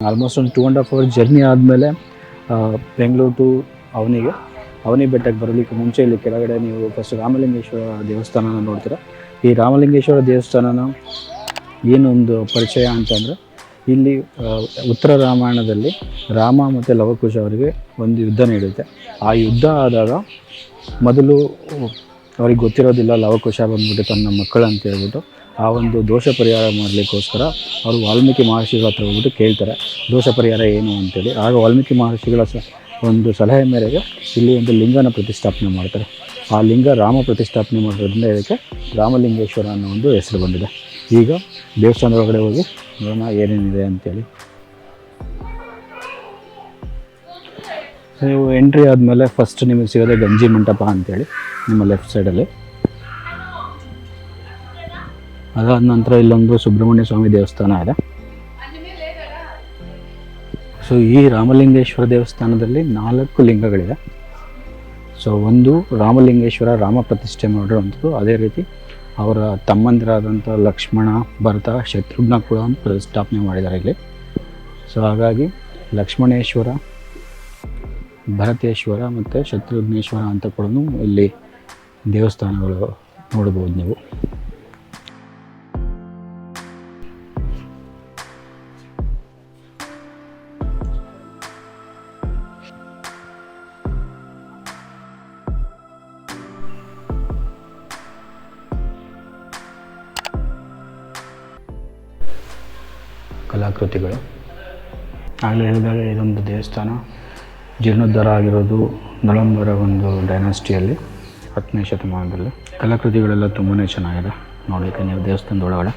Almost ಒಂದು 2.5 hour journey ಆದಮೇಲೆ Bengaluru to ಅವನಿ ಬೆಟ್ಟಕ್ಕೆ ಬರಲಿಕ್ಕೆ ಮುಂಚೆ ಇಲ್ಲಿ ಕೆಳಗಡೆ ನೀವು ಫಸ್ಟ್ ರಾಮಲಿಂಗೇಶ್ವರ ದೇವಸ್ಥಾನನ ನೋಡ್ತೀರ. ಈ ರಾಮಲಿಂಗೇಶ್ವರ ದೇವಸ್ಥಾನನ ಏನೊಂದು ಪರಿಚಯ ಅಂತಂದರೆ, ಇಲ್ಲಿ ಉತ್ತರ ರಾಮಾಯಣದಲ್ಲಿ ರಾಮ ಮತ್ತು ಲವಕುಶ ಅವರಿಗೆ ಒಂದು ಯುದ್ಧ ನಡೆಯುತ್ತೆ. ಆ ಯುದ್ಧ ಆದಾಗ ಮೊದಲು ಅವ್ರಿಗೆ ಗೊತ್ತಿರೋದಿಲ್ಲ, ಲವಕುಶ ಬಂದ್ಬಿಟ್ಟು ತನ್ನ ಮಕ್ಕಳು ಅಂತ ಹೇಳ್ಬಿಟ್ಟು ಆ ಒಂದು ದೋಷ ಪರಿಹಾರ ಮಾಡಲಿಕ್ಕೋಸ್ಕರ ಅವರು ವಾಲ್ಮೀಕಿ ಮಹರ್ಷಿಗಳ ಹತ್ರ ಹೋಗ್ಬಿಟ್ಟು ಕೇಳ್ತಾರೆ, ದೋಷ ಪರಿಹಾರ ಏನು ಅಂತೇಳಿ. ಆಗ ವಾಲ್ಮೀಕಿ ಮಹರ್ಷಿಗಳ ಒಂದು ಸಲಹೆ ಮೇರೆಗೆ ಇಲ್ಲಿ ಒಂದು ಲಿಂಗನ ಪ್ರತಿಷ್ಠಾಪನೆ ಮಾಡ್ತಾರೆ. ಆ ಲಿಂಗ ರಾಮ ಪ್ರತಿಷ್ಠಾಪನೆ ಮಾಡೋದ್ರಿಂದ ಇದಕ್ಕೆ ರಾಮಲಿಂಗೇಶ್ವರ ಅನ್ನೋ ಒಂದು ಹೆಸರು ಬಂದಿದೆ. ಈಗ ದೇವಸ್ಥಾನದ ಒಳಗಡೆ ಹೋಗಿ ನೋಡೋಣ ಏನೇನಿದೆ ಅಂತೇಳಿ. ನೀವು ಎಂಟ್ರಿ ಆದಮೇಲೆ ಫಸ್ಟ್ ನಿಮಗೆ ಸಿಗೋದೆ ಗಂಜಿ ಮಂಟಪ ಅಂತೇಳಿ ನಿಮ್ಮ ಲೆಫ್ಟ್ ಸೈಡಲ್ಲಿ. ಅದಾದ ನಂತರ ಇಲ್ಲೊಂದು ಸುಬ್ರಹ್ಮಣ್ಯ ಸ್ವಾಮಿ ದೇವಸ್ಥಾನ ಇದೆ. ಸೊ ಈ ರಾಮಲಿಂಗೇಶ್ವರ ದೇವಸ್ಥಾನದಲ್ಲಿ 4 ಲಿಂಗಗಳಿದೆ. ಸೊ ಒಂದು ರಾಮಲಿಂಗೇಶ್ವರ ರಾಮ ಪ್ರತಿಷ್ಠೆ ಮಾಡಿರುವಂಥದ್ದು, ಅದೇ ರೀತಿ ಅವರ ತಮ್ಮಂದಿರಾದಂಥ ಲಕ್ಷ್ಮಣ, ಭರತ, ಶತ್ರುಘ್ನ ಕೂಡ ಒಂದು ಪ್ರತಿಷ್ಠಾಪನೆ ಮಾಡಿದ್ದಾರೆ ಇಲ್ಲಿ. ಸೊ ಹಾಗಾಗಿ ಲಕ್ಷ್ಮಣೇಶ್ವರ, ಭರತೇಶ್ವರ ಮತ್ತು ಶತ್ರುಘ್ನೇಶ್ವರ ಅಂತ ಕೂಡ ಇಲ್ಲಿ ದೇವಸ್ಥಾನಗಳು ನೋಡ್ಬೋದು ನೀವು. ಕಲಾಕೃತಿಗಳು ಆಗಲೇ ಹೇಳಿದಾಗ ಇದೊಂದು ದೇವಸ್ಥಾನ ಜೀರ್ಣೋದ್ಧಾರ ಆಗಿರೋದು ನಳಂಬರ ಒಂದು ಡೈನಾಸ್ಟಿಯಲ್ಲಿ 10ನೇ ಶತಮಾನದಲ್ಲಿ. ಕಲಾಕೃತಿಗಳೆಲ್ಲ ತುಂಬಾ ಚೆನ್ನಾಗಿದೆ ನೋಡಲಿಕ್ಕೆ ನೀವು ದೇವಸ್ಥಾನದ ಒಳಗಡೆ.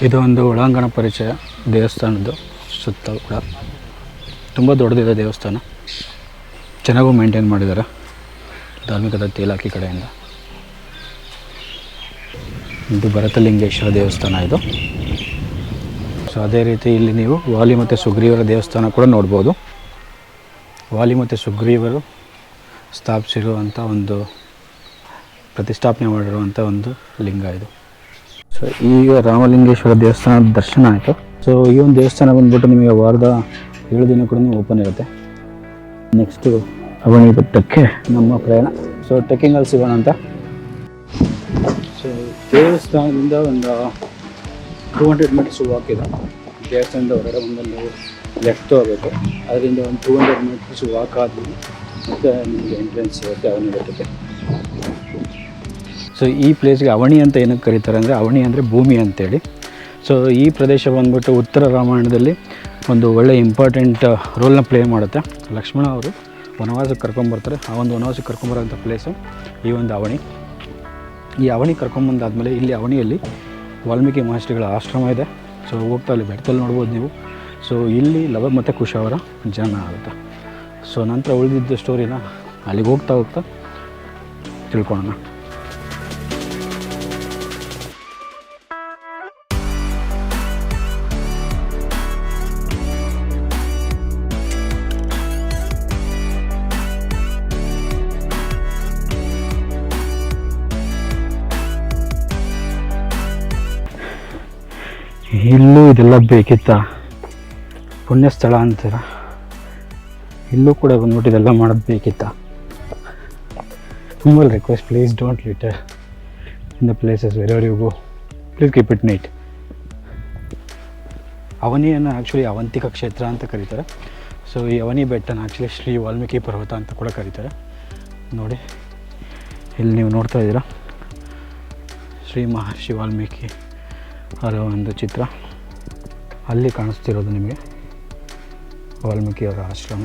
ಇದು ಒಂದು ಒಳಾಂಗಣ ಪರಿಚಯ ದೇವಸ್ಥಾನದ್ದು. ಸುತ್ತ ಕೂಡ ತುಂಬ ದೊಡ್ಡದಿದೆ ದೇವಸ್ಥಾನ, ಚೆನ್ನಾಗೂ ಮೇಂಟೈನ್ ಮಾಡಿದ್ದಾರೆ ಧಾರ್ಮಿಕ ದತ್ತಿ ಇಲಾಖೆ ಕಡೆಯಿಂದ. ಇದು ಭರತಲಿಂಗೇಶ್ವರ ದೇವಸ್ಥಾನ ಇದು. ಸೊ ಅದೇ ರೀತಿ ಇಲ್ಲಿ ನೀವು ವಾಲಿ ಮತ್ತು ಸುಗ್ರೀವರ ದೇವಸ್ಥಾನ ಕೂಡ ನೋಡ್ಬೋದು. ವಾಲಿ ಮತ್ತು ಸುಗ್ರೀವರು ಸ್ಥಾಪಿಸಿರುವಂಥ ಒಂದು ಪ್ರತಿಷ್ಠಾಪನೆ ಮಾಡಿರುವಂಥ ಒಂದು ಲಿಂಗ ಇದು. ಸೊ ಈಗ ರಾಮಲಿಂಗೇಶ್ವರ ದೇವಸ್ಥಾನದ ದರ್ಶನ ಆಯಿತು. ಸೊ ಈ ಒಂದು ದೇವಸ್ಥಾನ ಬಂದ್ಬಿಟ್ಟು ನಿಮಗೆ ವಾರದ 7 ದಿನ ಕೂಡ ಓಪನ್ ಇರುತ್ತೆ. ನೆಕ್ಸ್ಟು ಅವನಿ ಬೆಟ್ಟಕ್ಕೆ ನಮ್ಮ ಪ್ರಯಾಣ. ಸೊ ಟ್ರೆಕ್ಕಿಂಗಲ್ಲಿ ಸಿಗೋಣ ಅಂತ. ಸೊ ದೇವಸ್ಥಾನದಿಂದ ಒಂದು 200 ಮೀಟರ್ಸ್ ವಾಕ್ ಇದೆ. ದೇವಸ್ಥಾನದ ಹೊರಗಡೆ ಬಂದಲ್ಲಿ ಲೆಫ್ಟ್ ತಗೋಬೇಕು. ಅದರಿಂದ ಒಂದು 200 ಮೀಟರ್ಸ್ ವಾಕ್ ಆದಮೇಲೆ ಮತ್ತು ನಿಮಗೆ ಎಂಟ್ರೆನ್ಸ್ ಸಿಗುತ್ತೆ ಅವನಿ ಬೆಟ್ಟಕ್ಕೆ. ಸೊ ಈ ಪ್ಲೇಸ್ಗೆ ಅವನಿ ಅಂತ ಏನಕ್ಕೆ ಕರೀತಾರೆ ಅಂದರೆ, ಅವನಿ ಅಂದರೆ ಭೂಮಿ ಅಂತೇಳಿ. ಸೊ ಈ ಪ್ರದೇಶ ಬಂದ್ಬಿಟ್ಟು ಉತ್ತರ ರಾಮಾಯಣದಲ್ಲಿ ಒಂದು ಒಳ್ಳೆ ಇಂಪಾರ್ಟೆಂಟ್ ರೋಲ್ನ ಪ್ಲೇ ಮಾಡುತ್ತೆ. ಲಕ್ಷ್ಮಣ ಅವರು ವನವಾಸಕ್ಕೆ ಕರ್ಕೊಂಬರ್ತಾರೆ. ಆ ಒಂದು ವನವಾಸಕ್ಕೆ ಕರ್ಕೊಂಬರೋಂಥ ಪ್ಲೇಸು ಈ ಒಂದು ಅವನಿ. ಈ ಅವನಿ ಕರ್ಕೊಂಬಂದಾದಮೇಲೆ ಇಲ್ಲಿ ಅವನಿಯಲ್ಲಿ ವಾಲ್ಮೀಕಿ ಮಹರ್ಷಿಗಳ ಆಶ್ರಮ ಇದೆ. ಸೊ ಹೋಗ್ತಾ ಅಲ್ಲಿ ಬೆಟ್ಟದಲ್ಲಿ ನೋಡ್ಬೋದು ನೀವು. ಸೊ ಇಲ್ಲಿ ಲವ ಮತ್ತು ಕುಶ ಅವರ ಜನ್ಮ ಆಗುತ್ತೆ. ಸೊ ನಂತರ ಉಳಿದಿದ್ದ ಸ್ಟೋರಿನ ಅಲ್ಲಿಗೆ ಹೋಗ್ತಾ ಹೋಗ್ತಾ ತಿಳ್ಕೊಳ್ಳೋಣ. ಇಲ್ಲೂ ಇದೆಲ್ಲ ಬೇಕಿತ್ತ, ಪುಣ್ಯ ಸ್ಥಳ ಅಂತೀರ. ಇಲ್ಲೂ ಕೂಡ ಬಂದ್ಬಿಟ್ಟು ಇದೆಲ್ಲ ಮಾಡೋದು ಬೇಕಿತ್ತ. humble request, please don't litter in the places wherever you go. Please keep it neat. ಅವನಿಯನ್ನು ಆ್ಯಕ್ಚುಲಿ ಅವಂತಿಕ ಕ್ಷೇತ್ರ ಅಂತ ಕರೀತಾರೆ. ಸೊ ಈ ಅವನಿ ಬೆಟ್ಟನ ಆ್ಯಕ್ಚುಲಿ ಶ್ರೀ ವಾಲ್ಮೀಕಿ ಪರ್ವತ ಅಂತ ಕೂಡ ಕರೀತಾರೆ. ನೋಡಿ ಇಲ್ಲಿ ನೀವು ನೋಡ್ತಾ ಇದ್ದೀರಾ, ಶ್ರೀ ಮಹರ್ಷಿ ವಾಲ್ಮೀಕಿ ಅವರ ಒಂದು ಚಿತ್ರ ಅಲ್ಲಿ ಕಾಣಿಸ್ತಿರೋದು ನಿಮಗೆ ವಾಲ್ಮೀಕಿ ಅವರ ಆಶ್ರಮ.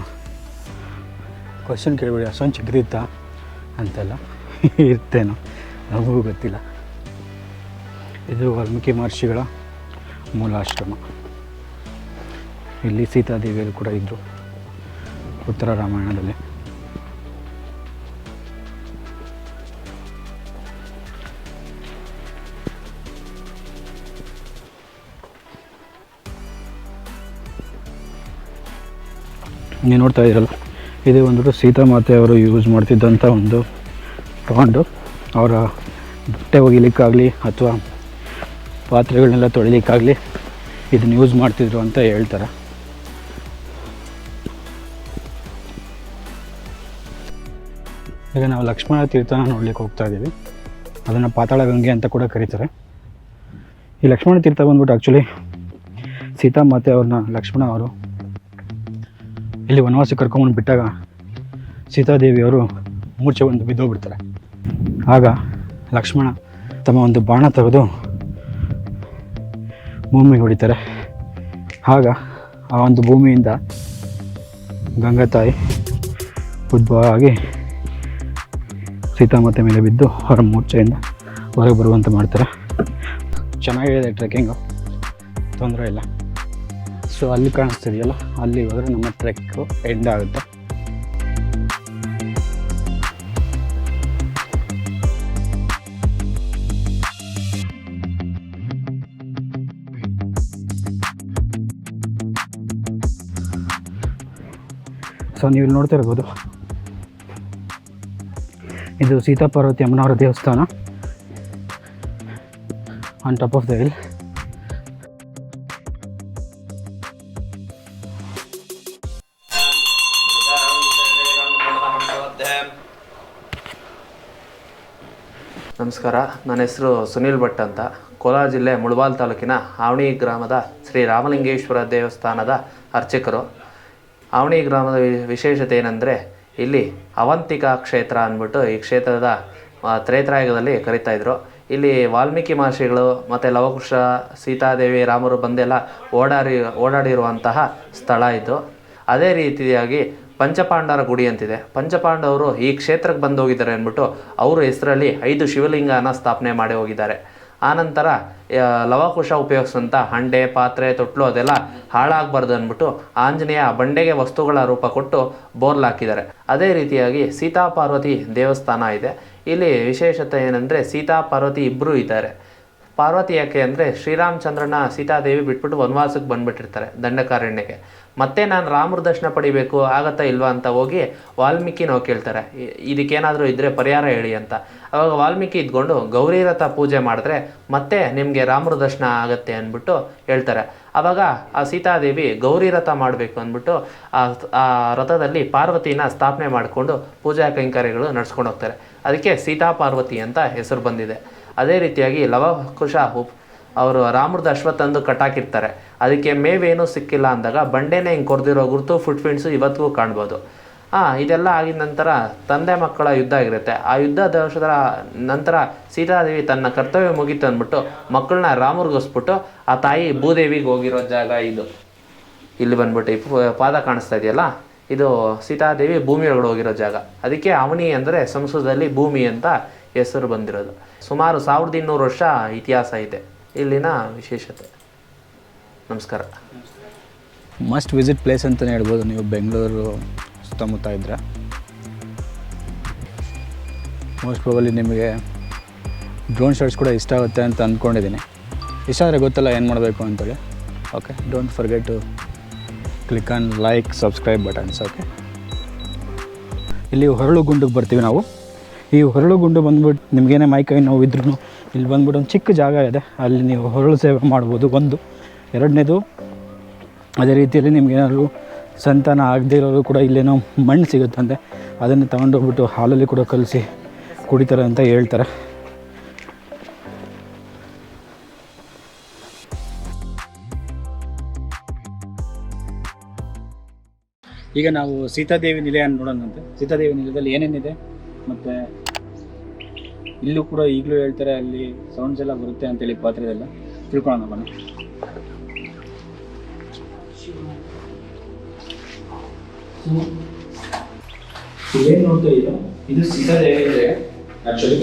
ಕ್ವಶನ್ ಕೇಳಬೇಡಿ, ಅಷ್ಟೊಂದು ಚಿಕ್ಕದಿತ್ತಾ ಅಂತೆಲ್ಲ ಇರ್ತೇನೋ ನಮಗೂ ಗೊತ್ತಿಲ್ಲ. ಇದು ವಾಲ್ಮೀಕಿ ಮಹರ್ಷಿಗಳ ಮೂಲಾಶ್ರಮ. ಇಲ್ಲಿ ಸೀತಾದೇವಿಯರು ಕೂಡ ಇದ್ದರು ಉತ್ತರ ರಾಮಾಯಣದಲ್ಲಿ. ನೀವು ನೋಡ್ತಾ ಇದ್ದೀರಲ್ಲ, ಇದು ಒಂದು ಸೀತಾಮಾತೆ ಅವರು ಯೂಸ್ ಮಾಡ್ತಿದ್ದಂಥ ಒಂದು ಪಾಂಡು. ಅವರ ಬಟ್ಟೆ ಒಗಿಲಿಕ್ಕಾಗಲಿ ಅಥವಾ ಪಾತ್ರೆಗಳನ್ನೆಲ್ಲ ತೊಳಿಲಿಕ್ಕಾಗಲಿ ಇದನ್ನು ಯೂಸ್ ಮಾಡ್ತಿದ್ರು ಅಂತ ಹೇಳ್ತಾರೆ. ಈಗ ನಾವು ಲಕ್ಷ್ಮಣ ತೀರ್ಥನ ನೋಡ್ಲಿಕ್ಕೆ ಹೋಗ್ತಾ ಇದ್ದೀವಿ. ಅದನ್ನು ಪಾತಾಳ ಗಂಗೆ ಅಂತ ಕೂಡ ಕರೀತಾರೆ. ಈ ಲಕ್ಷ್ಮಣ ತೀರ್ಥ ಬಂದ್ಬಿಟ್ಟು ಆ್ಯಕ್ಚುಲಿ ಸೀತಾ ಮಾತೆ ಅವ್ರನ್ನ ಲಕ್ಷ್ಮಣ ಅವರು ಇಲ್ಲಿ ವನವಾಸ ಕರ್ಕೊಂಬಂದು ಬಿಟ್ಟಾಗ ಸೀತಾದೇವಿಯವರು ಮೂರ್ಛೆ ಬಂದು ಬಿದ್ದೋಗ್ಬಿಡ್ತಾರೆ. ಆಗ ಲಕ್ಷ್ಮಣ ತಮ್ಮ ಒಂದು ಬಾಣ ತೆಗೆದು ಭೂಮಿಗೆ ಹೊಡಿತಾರೆ. ಆಗ ಆ ಒಂದು ಭೂಮಿಯಿಂದ ಗಂಗಾ ತಾಯಿ ಉದ್ಭವ ಆಗಿ ಸೀತಾಮಾತೆ ಮೇಲೆ ಬಿದ್ದು ಅವರ ಮೂರ್ಛೆಯಿಂದ ಹೊರಗೆ ಬರುವಂತೆ ಮಾಡ್ತಾರೆ. ಚೆನ್ನಾಗಿದೆ ಟ್ರೆಕ್ಕಿಂಗು, ತೊಂದರೆ ಇಲ್ಲ. ಸೊ ಅಲ್ಲಿ ಕಾಣಿಸ್ತಿದೆಯಲ್ಲ, ಅಲ್ಲಿ ಹೋದರೆ ನಮ್ಮ ಟ್ರೆಕ್ಕು ಎಂಡ್ ಆಗುತ್ತೆ. ಸೊ ನೀವು ಇಲ್ಲಿ ನೋಡ್ತಾ ಇರ್ಬೋದು, ಇದು ಸೀತಾ ಪಾರ್ವತಿ ಅಮ್ಮನವರ ದೇವಸ್ಥಾನ on top of the hill. ನಮಸ್ಕಾರ, ನನ್ನ ಹೆಸರು ಸುನೀಲ್ ಭಟ್ ಅಂತ. ಕೋಲಾರ ಜಿಲ್ಲೆ ಮುಳಬಾಲ್ ತಾಲೂಕಿನ ಆವಣಿ ಗ್ರಾಮದ ಶ್ರೀ ರಾಮಲಿಂಗೇಶ್ವರ ದೇವಸ್ಥಾನದ ಅರ್ಚಕರು. ಆವಣಿ ಗ್ರಾಮದ ವಿಶೇಷತೆ ಏನಂದರೆ, ಇಲ್ಲಿ ಅವಂತಿಕಾ ಕ್ಷೇತ್ರ ಅಂದ್ಬಿಟ್ಟು ಈ ಕ್ಷೇತ್ರದ ತ್ರೇತಾಯುಗದಲ್ಲಿ ಕರೀತಾಯಿದ್ರು. ಇಲ್ಲಿ ವಾಲ್ಮೀಕಿ ಮಹರ್ಷಿಗಳು ಮತ್ತು ಲವಕುಶ, ಸೀತಾದೇವಿ, ರಾಮರು ಬಂದೆಲ್ಲ ಓಡಾಡಿರುವಂತಹ ಸ್ಥಳ ಇದು. ಅದೇ ರೀತಿಯಾಗಿ ಪಂಚಪಾಂಡವರ ಗುಡಿ ಅಂತಿದೆ. ಪಂಚಪಾಂಡವರು ಈ ಕ್ಷೇತ್ರಕ್ಕೆ ಬಂದು ಹೋಗಿದ್ದಾರೆ ಅಂದ್ಬಿಟ್ಟು ಅವ್ರ ಹೆಸರಲ್ಲಿ 5 ಶಿವಲಿಂಗನ ಸ್ಥಾಪನೆ ಮಾಡಿ ಹೋಗಿದ್ದಾರೆ. ಆನಂತರ ಲವಕುಶ ಉಪಯೋಗಿಸಿದಂಥ ಹಂಡೆ, ಪಾತ್ರೆ, ತೊಟ್ಲು ಅದೆಲ್ಲ ಹಾಳಾಗಬಾರ್ದು ಅಂದ್ಬಿಟ್ಟು ಆಂಜನೇಯ ಬಂಡೆಗೆ ವಸ್ತುಗಳ ರೂಪ ಕೊಟ್ಟು ಬೋರ್ಲ್ ಹಾಕಿದ್ದಾರೆ. ಅದೇ ರೀತಿಯಾಗಿ ಸೀತಾ ಪಾರ್ವತಿ ದೇವಸ್ಥಾನ ಇದೆ. ಇಲ್ಲಿ ವಿಶೇಷತೆ ಏನಂದರೆ, ಸೀತಾ ಪಾರ್ವತಿ ಇಬ್ಬರು ಇದ್ದಾರೆ. ಪಾರ್ವತಿ ಯಾಕೆ ಅಂದರೆ, ಶ್ರೀರಾಮಚಂದ್ರನ ಸೀತಾದೇವಿ ಬಿಟ್ಬಿಟ್ಟು ವನವಾಸಕ್ಕೆ ಬಂದುಬಿಟ್ಟಿರ್ತಾರೆ ದಂಡಕಾರಣ್ಯಕ್ಕೆ. ಮತ್ತೆ ನಾನು ರಾಮರ ದರ್ಶನ ಪಡಿಬೇಕು, ಆಗತ್ತಾ ಇಲ್ವಾ ಅಂತ ಹೋಗಿ ವಾಲ್ಮೀಕಿ ನಾವು ಕೇಳ್ತಾರೆ, ಇದಕ್ಕೇನಾದರೂ ಇದ್ದರೆ ಪರಿಹಾರ ಹೇಳಿ ಅಂತ. ಆವಾಗ ವಾಲ್ಮೀಕಿ ಇದ್ಕೊಂಡು ಗೌರಿ ರಥ ಪೂಜೆ ಮಾಡಿದ್ರೆ ಮತ್ತೆ ನಿಮಗೆ ರಾಮರ ದರ್ಶನ ಆಗುತ್ತೆ ಅಂದ್ಬಿಟ್ಟು ಹೇಳ್ತಾರೆ. ಆವಾಗ ಆ ಸೀತಾದೇವಿ ಗೌರಿ ರಥ ಮಾಡಬೇಕು ಅಂದ್ಬಿಟ್ಟು ಆ ರಥದಲ್ಲಿ ಪಾರ್ವತಿನ ಸ್ಥಾಪನೆ ಮಾಡಿಕೊಂಡು ಪೂಜಾ ಕೈಂಕರ್ಯಗಳು ನಡ್ಸ್ಕೊಂಡು ಹೋಗ್ತಾರೆ. ಅದಕ್ಕೆ ಸೀತಾ ಪಾರ್ವತಿ ಅಂತ ಹೆಸರು ಬಂದಿದೆ. ಅದೇ ರೀತಿಯಾಗಿ ಲವಕುಶ ಅವರು ರಾಮರದ ಅಶ್ವ ತಂದು ಕಟ್ಟಾಕಿರ್ತಾರೆ. ಅದಕ್ಕೆ ಮೇವೇನೂ ಸಿಕ್ಕಿಲ್ಲ ಅಂದಾಗ ಬಂಡೆನೇ ಹಿಂಗೆ ಕೊರೆದಿರೋ ಗುರುತು, ಫುಟ್ ಪ್ರಿಂಟ್ಸು ಇವತ್ತಿಗೂ ಕಾಣ್ಬೋದು. ಇದೆಲ್ಲ ಆಗಿದ ನಂತರ ತಂದೆ ಮಕ್ಕಳ ಯುದ್ಧ ಆಗಿರುತ್ತೆ. ಆ ಯುದ್ಧ ದೋಷದ ನಂತರ ಸೀತಾದೇವಿ ತನ್ನ ಕರ್ತವ್ಯ ಮುಗೀತು ಅಂದ್ಬಿಟ್ಟು ಮಕ್ಕಳನ್ನ ರಾಮರ್ಗೋಸ್ಬಿಟ್ಟು ಆ ತಾಯಿ ಭೂದೇವಿಗೆ ಹೋಗಿರೋ ಜಾಗ ಇದು. ಇಲ್ಲಿ ಬಂದ್ಬಿಟ್ಟು ಈ ಪಾದ ಕಾಣಿಸ್ತಾ ಇದೆಯಲ್ಲ, ಇದು ಸೀತಾದೇವಿ ಭೂಮಿ ಒಳಗಡೆ ಹೋಗಿರೋ ಜಾಗ. ಅದಕ್ಕೆ ಅವನಿ ಅಂದರೆ ಸಂಸ್ಕೃತದಲ್ಲಿ ಭೂಮಿ ಅಂತ ಹೆಸರು ಬಂದಿರೋದು. ಸುಮಾರು 1200 ವರ್ಷ ಇತಿಹಾಸ ಇದೆ ಇಲ್ಲಿನ ವಿಶೇಷತೆ. ನಮಸ್ಕಾರ. ಮಸ್ಟ್ ವಿಸಿಟ್ ಪ್ಲೇಸ್ ಅಂತಲೇ ಹೇಳ್ಬೋದು ನೀವು ಬೆಂಗಳೂರು ಸುತ್ತಮುತ್ತ ಇದ್ದರೆ. ಮೋಸ್ಟ್ ಪ್ರಾಬಲಿ ನಿಮಗೆ ಡ್ರೋನ್ ಶಾಟ್ಸ್ ಕೂಡ ಇಷ್ಟ ಆಗುತ್ತೆ ಅಂತ ಅಂದ್ಕೊಂಡಿದ್ದೀನಿ. ಇಷ್ಟ ಆದರೆ ಗೊತ್ತಲ್ಲ ಏನು ಮಾಡಬೇಕು ಅಂತೇಳಿ. Okay, don't forget to click on like, subscribe buttons. Okay, ಇಲ್ಲಿ ಹೊರಳು ಗುಂಡಿಗೆ ಬರ್ತೀವಿ ನಾವು. ಈ ಹೊರಳು ಗುಂಡು ಬಂದ್ಬಿಟ್ಟು ನಿಮಗೇನೇ ಮೈಕೈ ನೋವಿದ್ರೂ ಇಲ್ಲಿ ಬಂದ್ಬಿಟ್ಟು ಒಂದು ಚಿಕ್ಕ ಜಾಗ ಇದೆ, ಅಲ್ಲಿ ನೀವು ಹೊರಳು ಸೇವೆ ಮಾಡ್ಬೋದು. ಒಂದು ಎರಡನೇದು, ಅದೇ ರೀತಿಯಲ್ಲಿ ನಿಮಗೇನಾದ್ರು ಸಂತಾನ ಆಗದೇ ಇರೋರು ಕೂಡ ಇಲ್ಲೇನೋ ಮಣ್ಣು ಸಿಗುತ್ತಂತೆ, ಅದನ್ನು ತಗೊಂಡೋಗ್ಬಿಟ್ಟು ಹಾಲಲ್ಲಿ ಕೂಡ ಕಲಸಿ ಕುಡಿತಾರೆ ಅಂತ ಹೇಳ್ತಾರೆ. ಈಗ ನಾವು ಸೀತಾದೇವಿ ನಿಲಯ ನೋಡೋಣಂತೆ. ಸೀತಾದೇವಿ ನಿಲಯದಲ್ಲಿ ಏನೇನಿದೆ, ಮತ್ತು ಇಲ್ಲೂ ಕೂಡ ಈಗಲೂ ಹೇಳ್ತಾರೆ ಅಲ್ಲಿ ಸೌಂಡ್ಸ್ ಎಲ್ಲ ಬರುತ್ತೆ ಅಂತೇಳಿ ಪಾತ್ರದೆಲ್ಲ ತಿಳ್ಕೊಳ್ಳೋಣ ಬನ್ನಿ. ಏನು ನೋಡ್ತಾ ಇದ್ದೀರಾ, ಇದು ಸೀತಾದೇವಿ ಇದೆ ಆ್ಯಕ್ಚುಲಿ.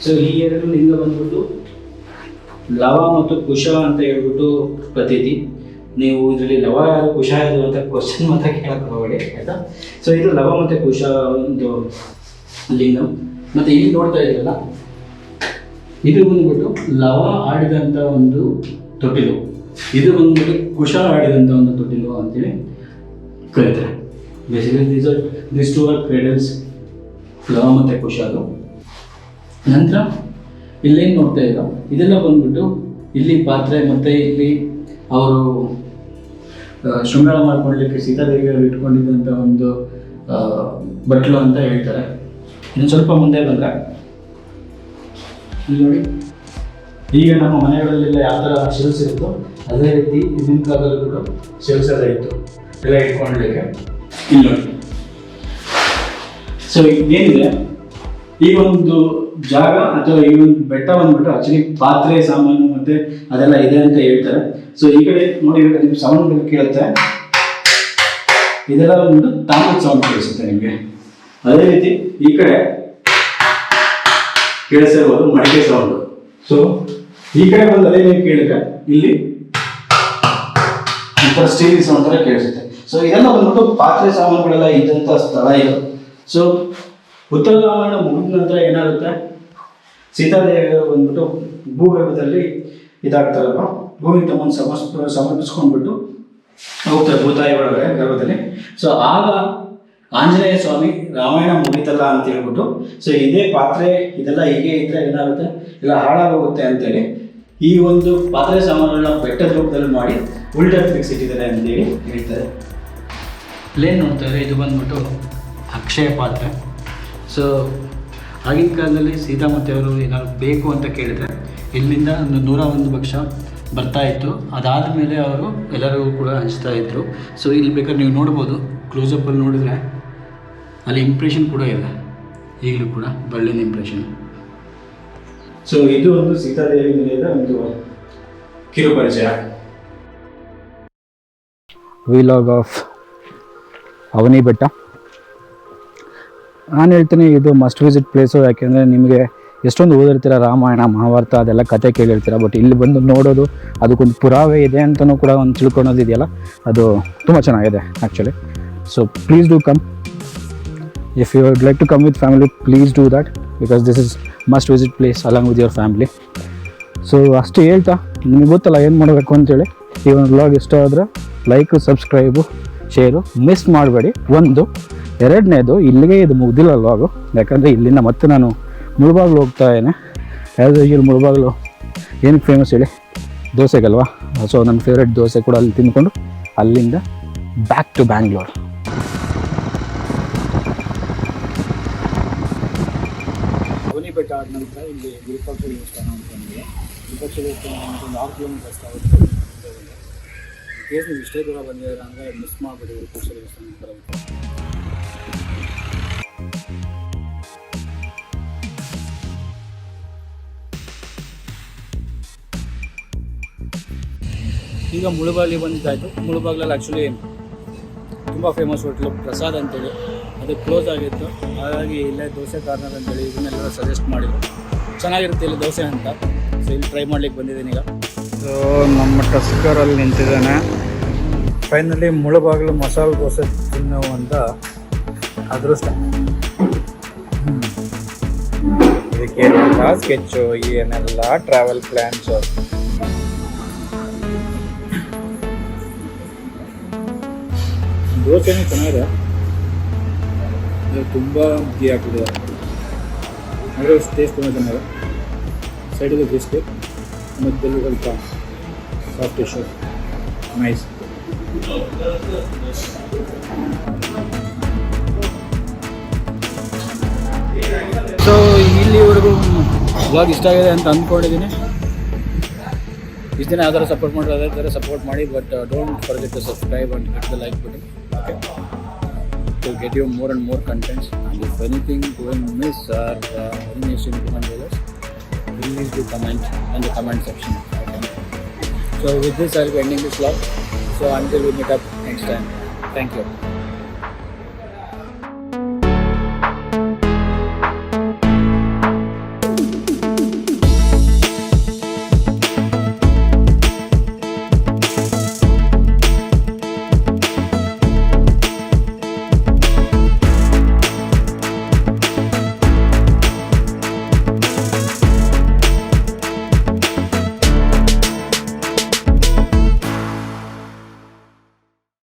ಸೊ ಈ ಎರಡು ಲಿಂಗ ಬಂದ್ಬಿಟ್ಟು ಲವ ಮತ್ತು ಕುಶ ಅಂತ ಹೇಳ್ಬಿಟ್ಟು ಪ್ರತೀತಿ. ನೀವು ಇದರಲ್ಲಿ ಲವ ಯಾರು ಕುಶ ಯಾರು ಅಂತ ಕ್ವಶನ್ ಮಾತ್ರ ಕೇಳಕ್ಕೆ ಹೋಗಬೇಡಿ, ಆಯಿತಾ. ಸೊ ಇದು ಲವ ಮತ್ತು ಕುಶ ಒಂದು ಲಿಂಗ. ಮತ್ತು ಇಲ್ಲಿ ನೋಡ್ತಾ ಇದ್ದೀರಲ್ಲ, ಇದು ಬಂದ್ಬಿಟ್ಟು ಲವ ಆಡಿದಂಥ ಒಂದು ತೊಟ್ಟಿಲು, ಇದು ಬಂದ್ಬಿಟ್ಟು ಕುಶ ಆಡಿದಂಥ ಒಂದು ತೊಟ್ಟಿಲು ಅಂತೇಳಿ ಕರೀತಾರೆ. Basically this two are cradles, Lava ಮತ್ತು ಕುಶ. ಅದು ನಂತರ ಇಲ್ಲೇನು ನೋಡ್ತಾ ಇದ್ದೀರಾ, ಇದೆಲ್ಲ ಬಂದ್ಬಿಟ್ಟು ಇಲ್ಲಿ ಪಾತ್ರೆ, ಮತ್ತು ಇಲ್ಲಿ ಅವರು ಶೃಂಗಾರ ಮಾಡ್ಕೊಳ್ಳಲಿಕ್ಕೆ ಸೀತಾದೇವಿಯವರು ಇಟ್ಕೊಂಡಿದ್ದಂಥ ಒಂದು ಬಟ್ಲು ಅಂತ ಹೇಳ್ತಾರೆ. ಇನ್ನು ಸ್ವಲ್ಪ ಮುಂದೆ ಬಂದರೆ ಇಲ್ಲಿ ನೋಡಿ, ಈಗ ನಮ್ಮ ಮನೆಗಳಲ್ಲೆಲ್ಲ ಯಾವ ಥರ ಶೆಲ್ಸ್ ಇರುತ್ತೋ ಅದೇ ರೀತಿ ಹಿಂದಿನ ಕಾಲದಲ್ಲೂ ಕೂಡ ಶೆಲ್ಸ್ ಎಲ್ಲ ಇತ್ತು ಎಲ್ಲ ಇಟ್ಕೊಳ್ಳಲಿಕ್ಕೆ. ಇಲ್ಲಿ ನೋಡಿ, ಸೊ ಏನಿದೆ ಈ ಒಂದು ಜಾಗ ಅಥವಾ ಈ ಒಂದು ಬೆಟ್ಟ ಬಂದ್ಬಿಟ್ಟು ಆಕ್ಚುಲಿ ಪಾತ್ರೆ ಸಾಮಾನು ಮತ್ತೆ ಅದೆಲ್ಲ ಇದೆ ಅಂತ ಹೇಳ್ತಾರೆ. ಸೊ ಈ ಕಡೆ ನೋಡಿ ನಿಮ್ಗೆ ಸೌಂಡ್ ಕೇಳುತ್ತೆ, ಇದೆಲ್ಲ ಬಂದ್ಬಿಟ್ಟು ತಾಮ್ರದ ಸೌಂಡ್ ಕೇಳಿಸುತ್ತೆ ನಿಮಗೆ. ಅದೇ ರೀತಿ ಈ ಕಡೆ ಕೇಳಿಸಿರ್ಬೋದು ಮಡಿಕೆ ಸೌಂಡ್. ಸೊ ಈ ಕಡೆ ಬಂದು ಅದೇ ನೀವು ಕೇಳಿದ್ರೆ ಇಲ್ಲಿ ಒಂಥರ ಸ್ಟೀಲ್ ಸೌಂಡ್ ಥರ ಕೇಳಿಸುತ್ತೆ. ಸೊ ಇದೆಲ್ಲ ಬಂದ್ಬಿಟ್ಟು ಪಾತ್ರೆ ಸಾಮಾನುಗಳೆಲ್ಲ ಇದ್ದಂಥ ಸ್ಥಳ ಇದು. ಸೊ ಉತ್ತರ ರಾಮಾಯಣ ಮುಗಿದ ನಂತರ ಏನಾಗುತ್ತೆ, ಸೀತಾದೇವಿಯವರು ಬಂದ್ಬಿಟ್ಟು ಭೂಗರ್ಭದಲ್ಲಿ ಇದಾಗ್ತಾರಲ್ವ, ಭೂಮಿ ತಮ್ಮನ್ನು ಸಮರ್ಪಿಸ್ಕೊಂಡ್ಬಿಟ್ಟು ಹೋಗ್ತಾರೆ ಭೂತಾಯಿ ಒಳಗಡೆ ಗರ್ಭದಲ್ಲಿ. ಸೊ ಆಗ ಆಂಜನೇಯ ಸ್ವಾಮಿ ರಾಮಾಯಣ ಮುಗಿತಲ್ಲ ಅಂತ ಹೇಳ್ಬಿಟ್ಟು, ಸೊ ಇದೇ ಪಾತ್ರೆ ಇದೆಲ್ಲ ಹೀಗೆ ಇದ್ರೆ ಏನಾಗುತ್ತೆ, ಇಲ್ಲ ಹಾಳಾಗೋಗುತ್ತೆ ಅಂತೇಳಿ ಈ ಒಂದು ಪಾತ್ರೆ ಸಾಮಾನುಗಳನ್ನ ಬೆಟ್ಟದ ರೂಪದಲ್ಲಿ ಮಾಡಿ ಉಲ್ಟಾ ತಿರುಗಿಸಿಟ್ಟಿದ್ದಾರೆ ಅಂತೇಳಿ ಹೇಳ್ತಾರೆ. ಇಲ್ಲೇನು ನೋಡ್ತಾರೆ, ಇದು ಬಂದ್ಬಿಟ್ಟು ಅಕ್ಷಯ ಪಾತ್ರೆ. ಸೊ ಆಗಿನ ಕಾಲದಲ್ಲಿ ಸೀತಾಮಾತೆಯವರು ಏನಾದ್ರು ಬೇಕು ಅಂತ ಕೇಳಿದರೆ ಇಲ್ಲಿಂದ ಒಂದು 101 ಭಕ್ಷ ಬರ್ತಾ ಇತ್ತು. ಅದಾದ ಮೇಲೆ ಅವರು ಎಲ್ಲರಿಗೂ ಕೂಡ ಹಂಚ್ತಾ ಇದ್ದರು. ಸೊ ಇಲ್ಲಿ ಬೇಕಾದ್ರೆ ನೀವು ನೋಡ್ಬೋದು, ಕ್ಲೋಸಪ್ಪಲ್ಲಿ ನೋಡಿದರೆ ಅಲ್ಲಿ ಇಂಪ್ರೆಷನ್ ಕೂಡ ಇದೆ, ಈಗಲೂ ಕೂಡ ಬಳ್ಳಿನ ಇಂಪ್ರೆಷನ್. ಸೊ ಇದು ಒಂದು ಸೀತಾದೇವಿ ಮೇಲಿನ ಒಂದು ಕಿರು ಪರಿಚಯ. ವಿಲಾಗ್ ಆಫ್ ಅವನಿ ಬೆಟ್ಟ. ನಾನು ಹೇಳ್ತೀನಿ ಇದು ಮಸ್ಟ್ ವಿಸಿಟ್ ಪ್ಲೇಸು. ಯಾಕೆಂದರೆ ನಿಮಗೆ ಎಷ್ಟೊಂದು ಓದಿರ್ತೀರ ರಾಮಾಯಣ ಮಹಾಭಾರತ ಅದೆಲ್ಲ ಕತೆ ಕೇಳಿರ್ತೀರ, ಬಟ್ ಇಲ್ಲಿ ಬಂದು ನೋಡೋದು ಅದಕ್ಕೊಂದು ಪುರಾವೆ ಇದೆ ಅಂತಲೂ ಕೂಡ ಒಂದು ತಿಳ್ಕೊಳೋದು ಇದೆಯಲ್ಲ, ಅದು ತುಂಬ ಚೆನ್ನಾಗಿದೆ actually. So please do come. If you would like to come with family, please do that, because this is must visit place along with your family. ಸೊ ಅಷ್ಟು ಹೇಳ್ತಾ ನಿಮಗೆ ಗೊತ್ತಲ್ಲ ಏನು ಮಾಡಬೇಕು ಅಂತೇಳಿ. ಈ ಒಂದು ವ್ಲಾಗ್ ಇಷ್ಟ ಆದರೆ ಲೈಕು, ಸಬ್ಸ್ಕ್ರೈಬು, ಶೇರು ಮಿಸ್ ಮಾಡಬೇಡಿ. ಒಂದು ಎರಡನೇದು, ಇಲ್ಲಿಗೆ ಇದು ಮುಗ್ದಿಲ್ಲ ವ್ಲಾಗು, ಯಾಕಂದರೆ ಇಲ್ಲಿಂದ ಮತ್ತೆ ನಾನು ಮುಳುಬಾಗ್ಲು ಹೋಗ್ತಾ ಇದ್ದೇನೆ. ಆ್ಯಸ್ ಯೂಶುವಲ್ ಮುಳುಬಾಗ್ಲು ಏನಕ್ಕೆ ಫೇಮಸ್ ಹೇಳಿ, ದೋಸೆಗಲ್ವಾ. ಸೊ ನನ್ನ ಫೇವ್ರೆಟ್ ದೋಸೆ ಕೂಡ ಅಲ್ಲಿ ತಿಂದ್ಕೊಂಡು ಅಲ್ಲಿಂದ ಬ್ಯಾಕ್ ಟು ಬ್ಯಾಂಗ್ಳೂರ್. ಅವನಿ ಬೆಟ್ಟ ಆದ ನಂತರ ಇಲ್ಲಿ ವಿರೂಪಾಕ್ಷ ದೇವಸ್ಥಾನ ಅಂತ ಬಂದಿದೆ. ವಿರೂಪಾಕ್ಷ ದೇವಸ್ಥಾನ ಒಂದು 6 ಕಿಲೋಮೀಟರ್ಸ್ ಆಗುತ್ತೆ. ಕೇಸ್ ನೀವು ಇಷ್ಟೇ ದೂರ ಬಂದಿದ್ದೀರ ಅಂದರೆ ಮಿಸ್ ಮಾಡಿಬಿಡಿ ವಿರೂಪಾಕ್ಷ ದೇವಸ್ಥಾನ ಬರೋದು. ಈಗ ಮುಳುಬಾಗಿಲಿಗೆ ಬಂದಿದ್ದಾಯಿತು. ಮುಳುಬಾಗಿಲಲ್ಲಿ ಆ್ಯಕ್ಚುಲಿ ತುಂಬ ಫೇಮಸ್ ಹೋಟ್ಲು ಪ್ರಸಾದ್ ಅಂತೇಳಿ, ಅದು ಕ್ಲೋಸ್ ಆಗಿತ್ತು. ಹಾಗಾಗಿ ಇಲ್ಲೇ ದೋಸೆ ಕಾರ್ನರ್ ಅಂತೇಳಿ ಇದನ್ನೆಲ್ಲ ಸಜೆಸ್ಟ್ ಮಾಡಿದ್ರು. ಚೆನ್ನಾಗಿರುತ್ತೆ ಇಲ್ಲಿ ದೋಸೆ ಅಂತ. ಸೊ ಇಲ್ಲಿ ಟ್ರೈ ಮಾಡ್ಲಿಕ್ಕೆ ಬಂದಿದ್ದೀನಿ ಈಗ. ಸೊ ನಮ್ಮ ಟಸ್ಕರಲ್ಲಿ ನಿಂತಿದ್ದಾನೆ. ಫೈನಲಿ ಮುಳುಬಾಗಿಲು ಮಸಾಲೆ ದೋಸೆ ತಿನ್ನುವಂಥ ಅದೃಷ್ಟ. ಇದಕ್ಕೆ ಸ್ಕೆಚ್ಚು ಏನೆಲ್ಲ ಟ್ರಾವೆಲ್ ಪ್ಲ್ಯಾನ್ಸು. ದೋಸೆನೂ ಚೆನ್ನಾಗಿದೆ, ತುಂಬ ಘೀ ಹಾಕಿದೆ, ಆದರೆ ಟೇಸ್ಟ್ ತುಂಬ ಚೆನ್ನಾಗಿದೆ. ಸೈಡಲ್ಲಿ ಬಿಸ್ಕೆಟ್, ಮಧ್ಯದಲ್ಲಿ ಸ್ವಲ್ಪ ಸಾಫ್ಟ್ ಡಿಶ್, ನೈಸ್. ಸೊ ಇಲ್ಲಿವರೆಗೂ ವ್ಲಾಗ್ ಇಷ್ಟ ಆಗಿದೆ ಅಂತ ಅಂದ್ಕೊಂಡಿದ್ದೀನಿ. ಇಷ್ಟು ದಿನ ಯಾವ್ದಾರು ಸಪೋರ್ಟ್ ಮಾಡಿದ್ರೆ ಅದೇ ಥರ ಸಪೋರ್ಟ್ ಮಾಡಿ, but don't forget to subscribe and hit the like button, okay, to get you more and more contents. And if anything going miss or any needs improvement with us, please do comment in the comment section. Okay. So with this I'll be ending this vlog. So until we meet up next time, thank you.